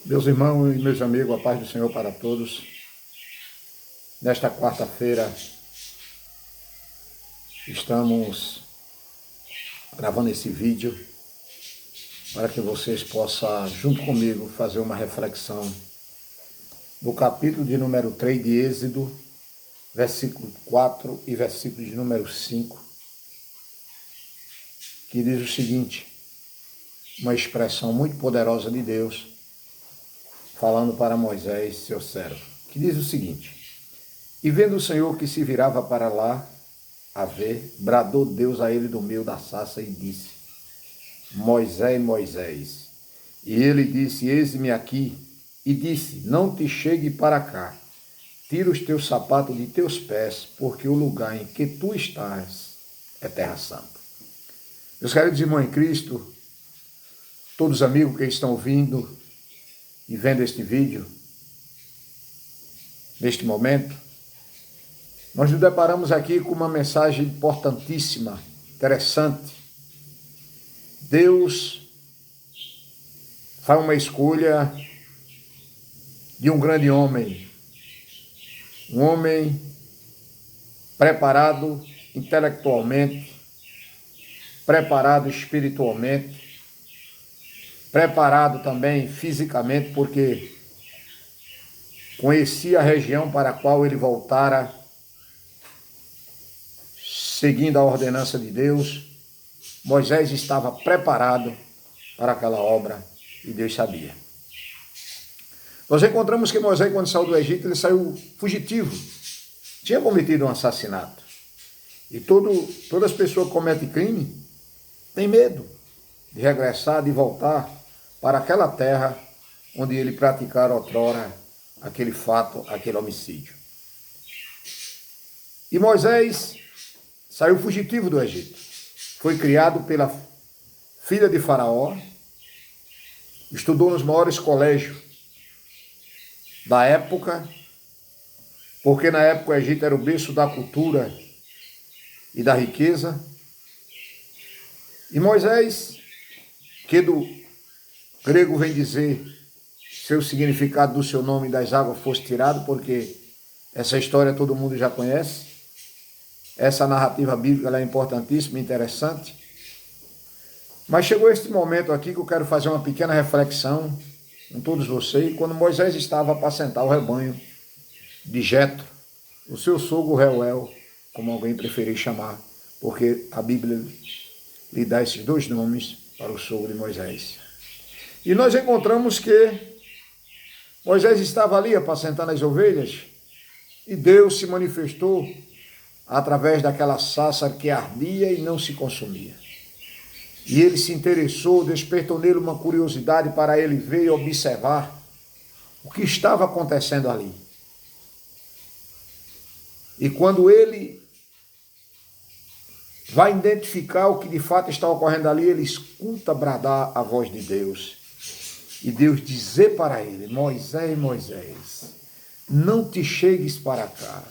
Meus irmãos e meus amigos, a paz do Senhor para todos. Nesta quarta-feira, estamos gravando esse vídeo para que vocês possam, junto comigo, fazer uma reflexão do capítulo de número 3 de Êxodo, versículo 4 e versículo de número 5, que diz o seguinte, uma expressão muito poderosa de Deus, falando para Moisés, seu servo, que diz o seguinte: E vendo o Senhor que se virava para lá a ver, bradou Deus a ele do meio da sarça e disse: Moisés, Moisés. E ele disse: Eis-me aqui. E disse: Não te chegue para cá, tira os teus sapatos de teus pés, porque o lugar em que tu estás é terra santa. Meus queridos irmãos em Cristo, todos os amigos que estão ouvindo e vendo este vídeo, neste momento, nós nos deparamos aqui com uma mensagem importantíssima, interessante. Deus faz uma escolha de um grande homem, um homem preparado intelectualmente, preparado espiritualmente, preparado também fisicamente, porque conhecia a região para a qual ele voltara, seguindo a ordenança de Deus. Moisés estava preparado para aquela obra e Deus sabia. Nós encontramos que Moisés, quando saiu do Egito, ele saiu fugitivo, tinha cometido um assassinato. E todas as pessoas que cometem crime têm medo de regressar, de voltar para aquela terra onde ele praticara outrora aquele fato, aquele homicídio. E Moisés saiu fugitivo do Egito. Foi criado pela filha de Faraó, estudou nos maiores colégios da época, porque na época o Egito era o berço da cultura e da riqueza. E Moisés, que do grego vem dizer seu significado do seu nome das águas fosse tirado, porque essa história todo mundo já conhece. Essa narrativa bíblica ela é importantíssima, interessante. Mas chegou este momento aqui que eu quero fazer uma pequena reflexão com todos vocês. Quando Moisés estava a apacentar o rebanho de Jetro, o seu sogro Reuel, como alguém preferir chamar, porque a Bíblia lhe dá esses dois nomes para o sogro de Moisés. E nós encontramos que Moisés estava ali apacentando as ovelhas e Deus se manifestou através daquela sarça que ardia e não se consumia. E ele se interessou, despertou nele uma curiosidade para ele ver e observar o que estava acontecendo ali. E quando ele vai identificar o que de fato está ocorrendo ali, ele escuta bradar a voz de Deus. E Deus dizer para ele: Moisés, Moisés, não te chegues para cá,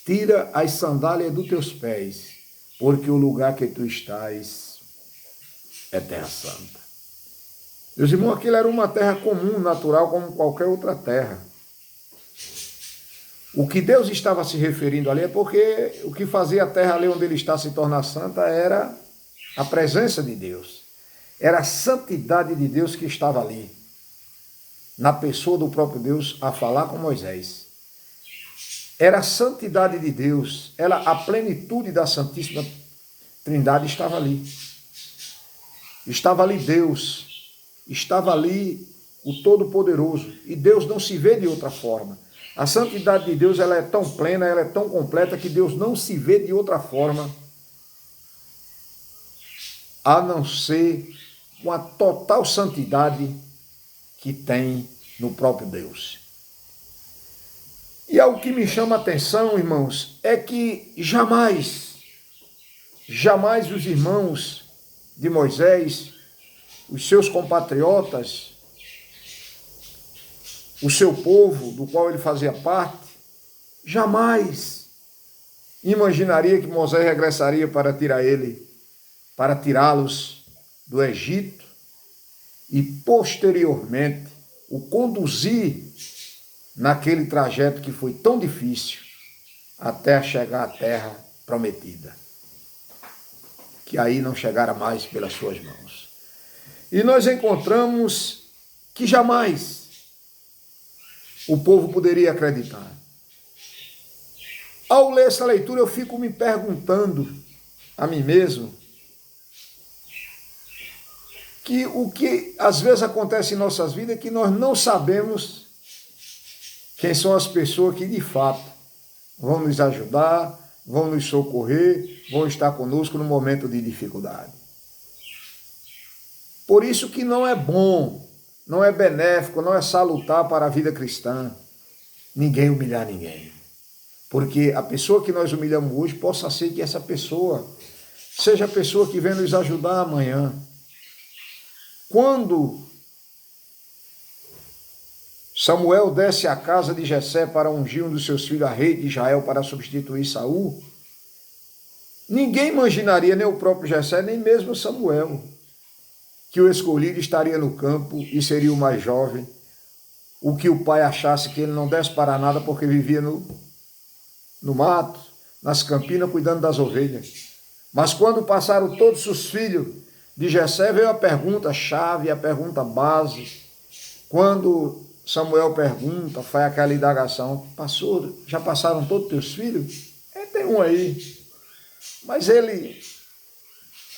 tira as sandálias dos teus pés, porque o lugar que tu estás é terra santa. Meus irmãos, aquilo era uma terra comum, natural, como qualquer outra terra. O que Deus estava se referindo ali é porque o que fazia a terra ali onde ele está se tornar santa era a presença de Deus. Era a santidade de Deus que estava ali, na pessoa do próprio Deus, a falar com Moisés. Era a santidade de Deus, a plenitude da Santíssima Trindade estava ali. Estava ali Deus, estava ali o Todo-Poderoso, e Deus não se vê de outra forma. A santidade de Deus ela é tão plena, ela é tão completa, que Deus não se vê de outra forma, a não ser com a total santidade que tem no próprio Deus. E algo que me chama a atenção, irmãos, é que jamais os irmãos de Moisés, os seus compatriotas, o seu povo, do qual ele fazia parte, jamais imaginaria que Moisés regressaria para tirá-los do Egito e posteriormente o conduzir naquele trajeto que foi tão difícil até chegar à terra prometida, que aí não chegara mais pelas suas mãos. E nós encontramos que jamais o povo poderia acreditar. Ao ler essa leitura, eu fico me perguntando a mim mesmo que o que às vezes acontece em nossas vidas é que nós não sabemos quem são as pessoas que de fato vão nos ajudar, vão nos socorrer, vão estar conosco no momento de dificuldade. Por isso que não é bom, não é benéfico, não é salutar para a vida cristã ninguém humilhar ninguém. Porque a pessoa que nós humilhamos hoje, possa ser que essa pessoa seja a pessoa que vem nos ajudar amanhã. Quando Samuel desce à casa de Jessé para ungir um dos seus filhos a rei de Israel para substituir Saul, ninguém imaginaria, nem o próprio Jessé, nem mesmo Samuel, que o escolhido estaria no campo e seria o mais jovem, o que o pai achasse que ele não desse para nada porque vivia no mato, nas campinas, cuidando das ovelhas. Mas quando passaram todos os filhos de Jessé, veio a pergunta-chave, a pergunta base. Quando Samuel pergunta, faz aquela indagação: pastor, já passaram todos os teus filhos? Tem um aí, mas ele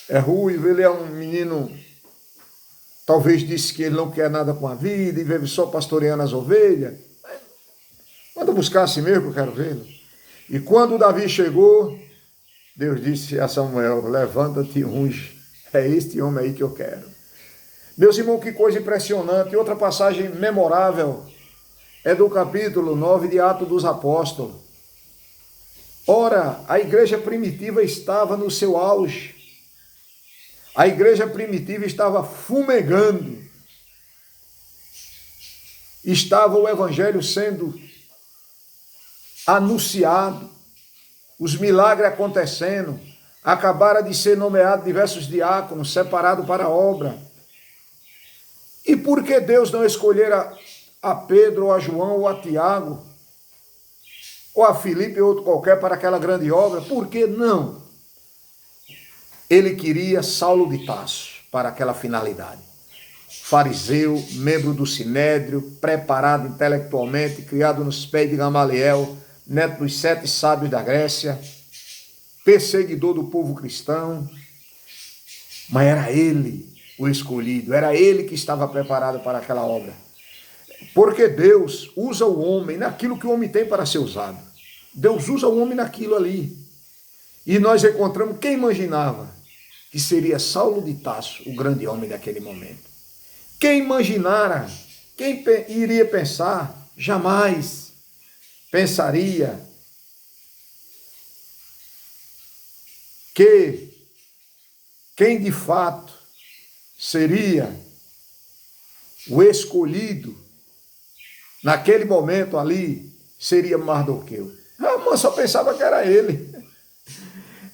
é ruivo, ele é um menino, talvez disse que ele não quer nada com a vida e vive só pastoreando as ovelhas. Manda buscar assim mesmo que eu quero vê-lo. E quando Davi chegou, Deus disse a Samuel: levanta-te e unge. É este homem aí que eu quero. Meus irmãos, que coisa impressionante. Outra passagem memorável é do capítulo 9 de Atos dos Apóstolos. Ora, a igreja primitiva estava no seu auge. A igreja primitiva estava fumegando. Estava o evangelho sendo anunciado, os milagres acontecendo, acabaram de ser nomeados diversos diáconos, separados para a obra. E por que Deus não escolhera a Pedro, ou a João, ou a Tiago, ou a Filipe, ou outro qualquer, para aquela grande obra? Por que não? Ele queria Saulo de Tarso para aquela finalidade. Fariseu, membro do Sinédrio, preparado intelectualmente, criado nos pés de Gamaliel, neto dos 7 sábios da Grécia, perseguidor do povo cristão, mas era ele o escolhido, era ele que estava preparado para aquela obra. Porque Deus usa o homem naquilo que o homem tem para ser usado. Deus usa o homem naquilo ali. E nós encontramos quem imaginava que seria Saulo de Tarso, o grande homem daquele momento. Quem imaginara, quem iria pensar, jamais pensaria que quem de fato seria o escolhido naquele momento ali seria Mardoqueu. A mãe só pensava que era ele.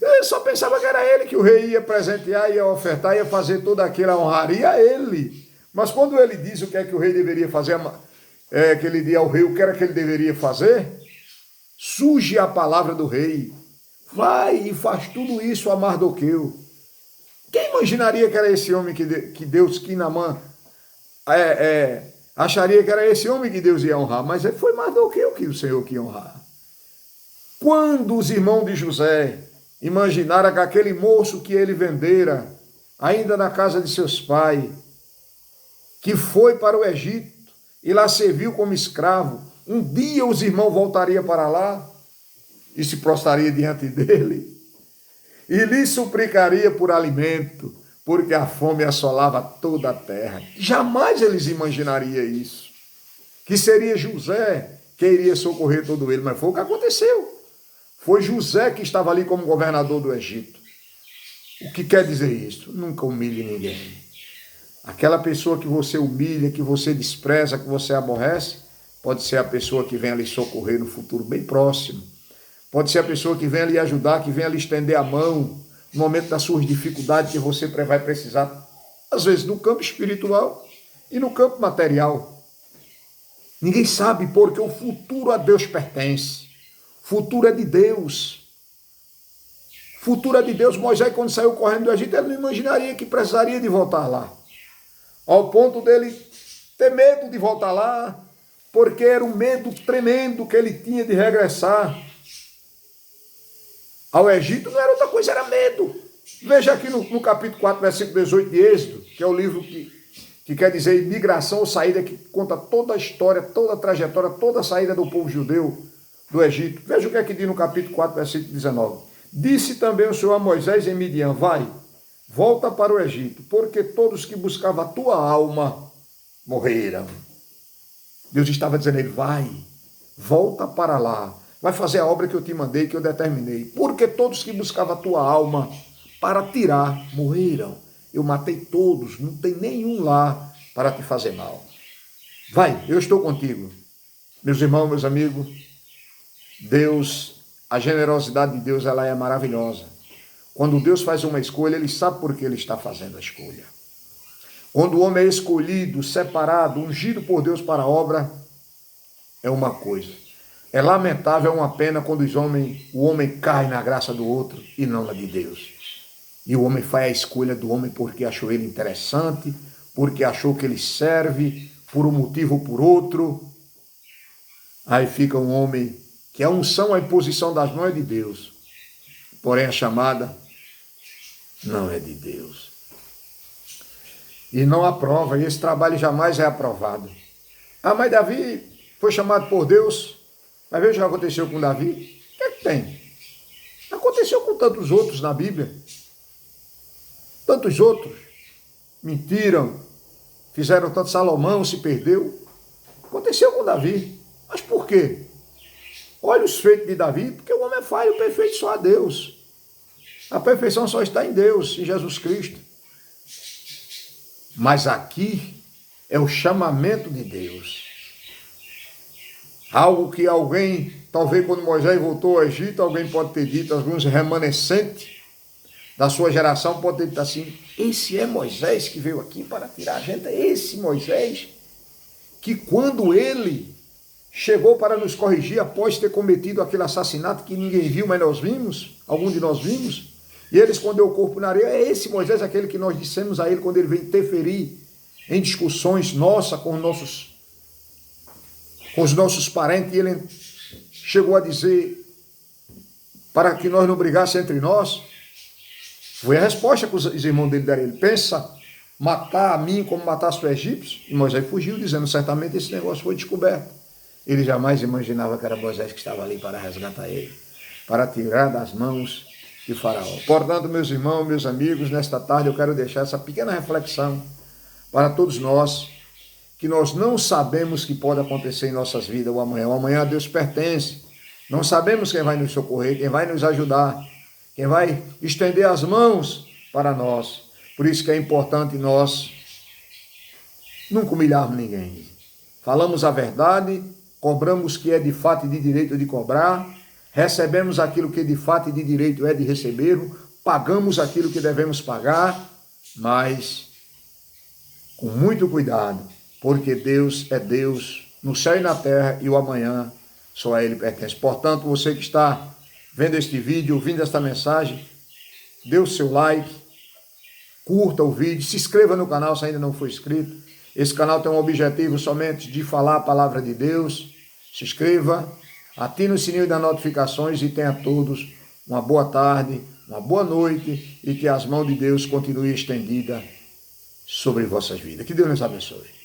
Eu só pensava que era ele, que o rei ia presentear, ia ofertar, ia fazer toda aquela honraria a ele. Mas quando ele diz o que é que o rei deveria fazer, aquele dia ao rei, o que era que ele deveria fazer, surge a palavra do rei: vai e faz tudo isso a Mardoqueu. Quem imaginaria que era esse homem que Deus, que Naamã, acharia que era esse homem que Deus ia honrar? Mas foi Mardoqueu que o Senhor quis honrar. Quando os irmãos de José imaginaram que aquele moço que ele vendera, ainda na casa de seus pais, que foi para o Egito e lá serviu como escravo, um dia os irmãos voltariam para lá e se prostraria diante dele e lhe suplicaria por alimento, porque a fome assolava toda a terra. Jamais eles imaginariam isso, que seria José que iria socorrer todo ele, mas foi o que aconteceu. Foi José que estava ali como governador do Egito. O que quer dizer isso? Nunca humilhe ninguém. Aquela pessoa que você humilha, que você despreza, que você aborrece, pode ser a pessoa que vem lhe socorrer no futuro bem próximo. Pode ser a pessoa que vem lhe ajudar, que vem lhe estender a mão no momento das suas dificuldades que você vai precisar, às vezes no campo espiritual e no campo material. Ninguém sabe, porque o futuro a Deus pertence. O futuro é de Deus. O futuro é de Deus. Moisés, quando saiu correndo do Egito, ele não imaginaria que precisaria de voltar lá. Ao ponto dele ter medo de voltar lá, porque era um medo tremendo que ele tinha de regressar ao Egito. Não era outra coisa, era medo. Veja aqui no capítulo 4, versículo 18 de Êxodo, que é o livro que quer dizer migração ou saída, que conta toda a história, toda a trajetória, toda a saída do povo judeu do Egito. Veja o que é que diz no capítulo 4, versículo 19. Disse também o Senhor a Moisés em Midian: vai, volta para o Egito, porque todos que buscavam a tua alma morreram. Deus estava dizendo a ele: vai, volta para lá, vai fazer a obra que eu te mandei, que eu determinei, porque todos que buscavam a tua alma para tirar morreram. Eu matei todos, não tem nenhum lá para te fazer mal. Vai, eu estou contigo. Meus irmãos, meus amigos, Deus, a generosidade de Deus, ela é maravilhosa. Quando Deus faz uma escolha, Ele sabe por que Ele está fazendo a escolha. Quando o homem é escolhido, separado, ungido por Deus para a obra, é uma coisa. É lamentável, é uma pena quando o homem cai na graça do outro e não na de Deus. E o homem faz a escolha do homem porque achou ele interessante, porque achou que ele serve, por um motivo ou por outro. Aí fica um homem que a unção, a imposição das mãos é de Deus, porém a chamada não é de Deus. E não aprova, e esse trabalho jamais é aprovado. Ah, mas Davi foi chamado por Deus, mas veja o que aconteceu com Davi. O que é que tem? Aconteceu com tantos outros na Bíblia. Tantos outros mentiram, fizeram tanto. Salomão se perdeu. Aconteceu com Davi. Mas por quê? Olha os feitos de Davi, porque o homem é falho, o perfeito só a Deus. A perfeição só está em Deus, em Jesus Cristo. Mas aqui é o chamamento de Deus. Algo que alguém, talvez quando Moisés voltou ao Egito, alguém pode ter dito, alguns remanescentes da sua geração pode ter dito assim: esse é Moisés que veio aqui para tirar a gente, é esse Moisés que quando ele chegou para nos corrigir após ter cometido aquele assassinato que ninguém viu, mas nós vimos, algum de nós vimos, e ele escondeu o corpo na areia, é esse Moisés aquele que nós dissemos a ele quando ele veio interferir em discussões nossas com os nossos parentes, e ele chegou a dizer para que nós não brigássemos entre nós. Foi a resposta que os irmãos dele deram. Ele pensa matar a mim como matasse o egípcio? E Moisés fugiu, dizendo: certamente esse negócio foi descoberto. Ele jamais imaginava que era Moisés que estava ali para resgatar ele, para tirar das mãos de Faraó. Portanto, meus irmãos, meus amigos, nesta tarde eu quero deixar essa pequena reflexão para todos nós, que nós não sabemos o que pode acontecer em nossas vidas o amanhã. O amanhã a Deus pertence. Não sabemos quem vai nos socorrer, quem vai nos ajudar, quem vai estender as mãos para nós. Por isso que é importante nós nunca humilharmos ninguém. Falamos a verdade, cobramos o que é de fato e de direito de cobrar, recebemos aquilo que de fato e de direito é de receber, pagamos aquilo que devemos pagar, mas com muito cuidado, porque Deus é Deus no céu e na terra, e o amanhã só a Ele pertence. Portanto, você que está vendo este vídeo, ouvindo esta mensagem, dê o seu like, curta o vídeo, se inscreva no canal se ainda não for inscrito. Esse canal tem um objetivo somente de falar a palavra de Deus. Se inscreva, ative o sininho das notificações e tenha a todos uma boa tarde, uma boa noite, e que as mãos de Deus continuem estendidas sobre vossas vidas. Que Deus nos abençoe.